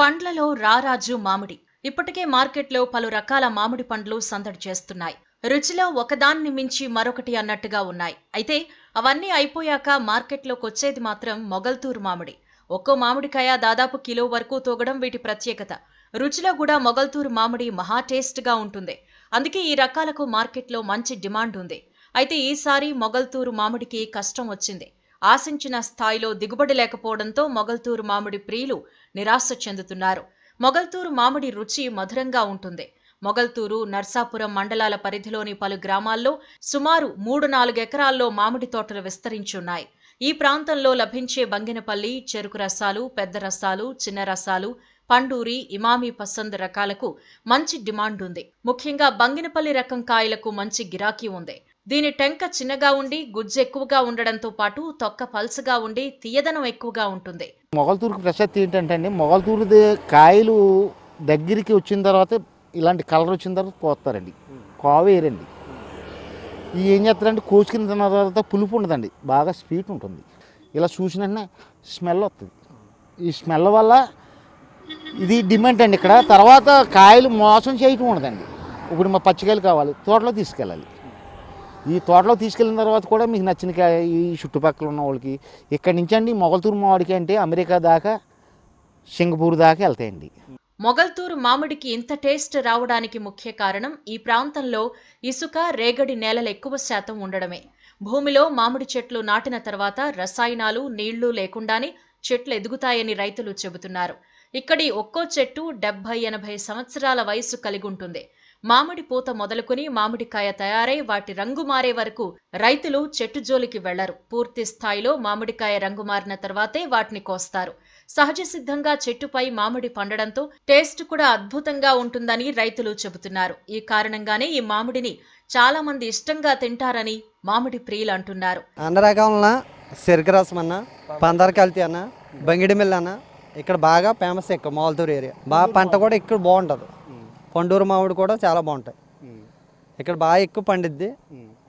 పండ్లలో రారాజు మామిడి. ఇప్పటికే మార్కెట్లో పలు రకాల మామిడి పండ్లు సందడి చేస్తున్నాయి. రుచిలో ఒకదాన్ని మించి మరొకటి అన్నట్టుగా ఉన్నాయి. అయితే అవన్నీ అయిపోయాక మార్కెట్లోకొచ్చేది మాత్రం మొగల్తూరు మామిడి. ఒక్కో మామిడికాయ దాదాపు కిలో వరకు తూగడం వీటి ప్రత్యేకత. రుచిలో కూడా మొగల్తూరు మామిడి మహా టేస్ట్గా ఉంటుంది. అందుకే ఈ రకాలకు మార్కెట్లో మంచి డిమాండ్ ఉంది. అయితే ఈసారి మొగల్తూరు మామిడికి కష్టం వచ్చింది. ఆశించిన స్థాయిలో దిగుబడి లేకపోవడంతో మొగల్తూరు మామిడి ప్రియులు నిరాశ చెందుతున్నారు. మొగల్తూరు మామిడి రుచి మధురంగా ఉంటుంది. మొగల్తూరు, నర్సాపురం మండలాల పరిధిలోని పలు గ్రామాల్లో సుమారు 3-4 ఎకరాల్లో మామిడి తోటలు విస్తరించున్నాయి. ఈ ప్రాంతంలో లభించే బంగినపల్లి, చెరుకు రసాలు, పెద్ద రసాలు, చిన్న రసాలు, పండూరి, ఇమామి పసంద్ రకాలకు మంచి డిమాండ్ ఉంది. ముఖ్యంగా బంగినపల్లి రకం కాయలకు మంచి గిరాకీ ఉంది. దీని టెంక చిన్నగా ఉండి గుజ్జు ఎక్కువగా ఉండడంతో పాటు తొక్క పల్సగా ఉండి తీయదనం ఎక్కువగా ఉంటుంది. మొగల్తూరుకు ప్రసిద్ధి ఏంటంటే అండి, మొగల్తూరు కాయలు దగ్గరికి వచ్చిన తర్వాత ఇలాంటి కలర్ వచ్చిన తర్వాత కోస్తారండి, కోవేరండి. ఈ ఏం చేస్తారంటే కోసుకుని తిన్న తర్వాత పులుపు ఉండదండి, బాగా స్వీట్ ఉంటుంది. ఇలా చూసిన వెంటనే స్మెల్ వస్తుంది. ఈ స్మెల్ వల్ల ఇది డిమాండ్ అండి ఇక్కడ. తర్వాత కాయలు మోసం చేయటం ఉండదండి. ఇప్పుడు మా పచ్చికాయలు కావాలి, తోటలో తీసుకెళ్ళాలి. ఈ తోటలో తీసుకెళ్ళిన తర్వాత కూడా మీకు నచ్చిన కాయ ఈ చుట్టుపక్కల ఉన్న వాళ్ళకి ఇక్కడి నుంచి అండి మొగల్తూరు మామిడికి అంటే అమెరికా దాకా, సింగపూర్ దాకా వెళ్తాయండి. మొగల్తూరు మామిడికి ఇంత టేస్ట్ రావడానికి ముఖ్య కారణం ఈ ప్రాంతంలో ఇసుక, రేగడి నేలలు ఎక్కువ శాతం ఉండడమే. భూమిలో మామిడి చెట్లు నాటిన తర్వాత రసాయనాలు, నీళ్లు లేకుండానే చెట్లు ఎదుగుతాయని రైతులు చెబుతున్నారు. ఇక్కడి ఒక్కో చెట్టు 70-80 సంవత్సరాల వయసు కలిగి ఉంటుంది. మామిడి పూత మొదలుకొని మామిడికాయ తయారై వాటి రంగు మారే వరకు రైతులు చెట్టు జోలికి వెళ్లరు. పూర్తి స్థాయిలో మామిడికాయ రంగు మారిన తర్వాతే వాటిని కోస్తారు. సహజ సిద్ధంగా చెట్టుపై మామిడి పండడంతో టేస్ట్ కూడా అద్భుతంగా ఉంటుందని రైతులు చెబుతున్నారు. ఈ కారణంగానే ఈ మామిడిని చాలా మంది ఇష్టంగా తింటారని మామిడి ప్రియులు అంటున్నారు. అన్ని రకాల చెరుకు రసం అన్న, పందర కల్తీ అన్న, బంగిడి మిల్ అన్న ఇక్కడ బాగా ఫేమస్. ఎక్కువ మొగల్తూరు ఏరియా బాగా పంట కూడా ఇక్కడ బాగుంటుంది. పండూరు మామిడి కూడా చాలా బాగుంటాయి. ఇక్కడ బాగా ఎక్కువ పండిద్ది.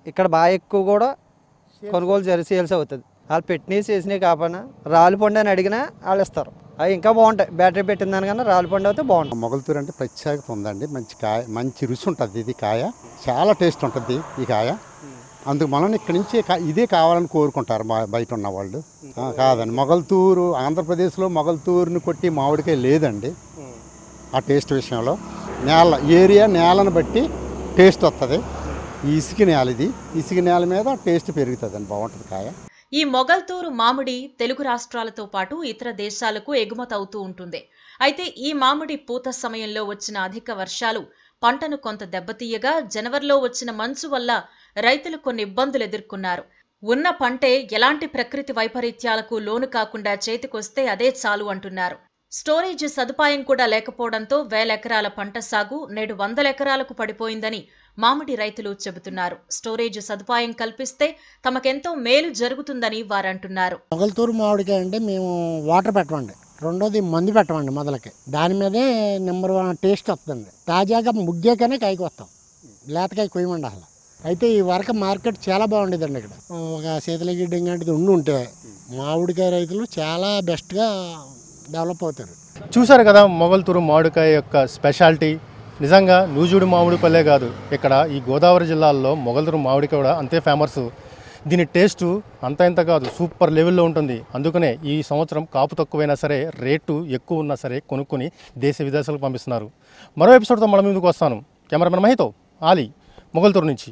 ఇక్కడ బాగా ఎక్కువ కూడా కొనుగోలు సేల్స్ అవుతుంది. వాళ్ళు పెట్టినవి చేసినవి కాకపోయినా రాళ్ళు పండు అని అడిగినా వాళ్ళు ఇస్తారు. అవి ఇంకా బాగుంటాయి. బ్యాటరీ పెట్టిన దానికన్నా రాళ్ళు పండు అయితే బాగుంటుంది. మొగల్తూరు అంటే ప్రత్యేకత ఉందండి. మంచి కాయ, మంచి రుచి ఉంటుంది. ఇది కాయ చాలా టేస్ట్ ఉంటుంది ఈ కాయ. అందుకు మనం ఇక్కడి నుంచి ఇదే కావాలని కోరుకుంటారు బయట ఉన్న వాళ్ళు. కాదండి, మొగల్తూరు ఆంధ్రప్రదేశ్లో మొగల్తూరుని కొట్టి మామిడికాయ లేదండి. ఆ టేస్ట్ విషయంలో నేల ఏరియా, నేలను బట్టి టేస్ట్ వస్తుంది. ఈ ఇసుక నేల, ఇది ఇసుక నేల మీద టేస్ట్ పెరుగుతుంది అండి, బాగుంటుంది కాయ. ఈ మొగల్తూరు మామిడి తెలుగు రాష్ట్రాలతో పాటు ఇతర దేశాలకు ఎగుమతి అవుతూ ఉంటుంది. అయితే ఈ మామిడి పూత సమయంలో వచ్చిన అధిక వర్షాలు పంటను కొంత దెబ్బతీయగా జనవరిలో వచ్చిన మంచు వల్ల రైతులు కొన్ని ఇబ్బందులు ఎదుర్కొన్నారు. ఉన్న పంటే ఎలాంటి ప్రకృతి వైపరీత్యాలకు లోను కాకుండా చేతికొస్తే అదే చాలు అంటున్నారు. స్టోరేజ్ సదుపాయం కూడా లేకపోవడంతో 1000 ఎకరాల పంట సాగు నేడు 100 ఎకరాలకు పడిపోయిందని మామిడి రైతులు చెబుతున్నారు. స్టోరేజ్ సదుపాయం కల్పిస్తే తమకెంతో మేలు జరుగుతుందని వారంటున్నారు. మొగల్తూరు మామిడికాయ అంటే మేము వాటర్ పెట్టమండి, రెండోది మందు పెట్టమండి మొదలకి. దాని మీదే నెంబర్ 1 టేస్ట్ వస్తుంది. తాజాగా ముగ్గాకనే కాయకి వస్తాం, లేతకాయ కొయ్యమండి అసలు. అయితే ఈ వరకు మార్కెట్ చాలా బాగుండేదండి. ఇక్కడ ఒక శీతలగిడ్డ లాంటిది ఉంటే మామిడికాయ రైతులు చాలా బెస్ట్గా డెవలప్ అవుతారు. చూశారు కదా మొగల్తూరు మామిడికాయ యొక్క స్పెషాలిటీ. నిజంగా నూజుడు మామిడిపల్లే కాదు, ఇక్కడ ఈ గోదావరి జిల్లాల్లో మొగల్తూరు మామిడికాయ కూడా అంతే ఫేమస్. దీని టేస్టు అంత ఇంత కాదు, సూపర్ లెవెల్లో ఉంటుంది. అందుకనే ఈ సంవత్సరం కాపు తక్కువైనా సరే, రేటు ఎక్కువ ఉన్నా సరే కొనుక్కొని దేశ విదేశాలకు పంపిస్తున్నారు. మరో ఎపిసోడ్తో మన ముందుకు వస్తాను. కెమెరామెన్ మహితో, ఆలీ, మొగల్తూరు నుంచి.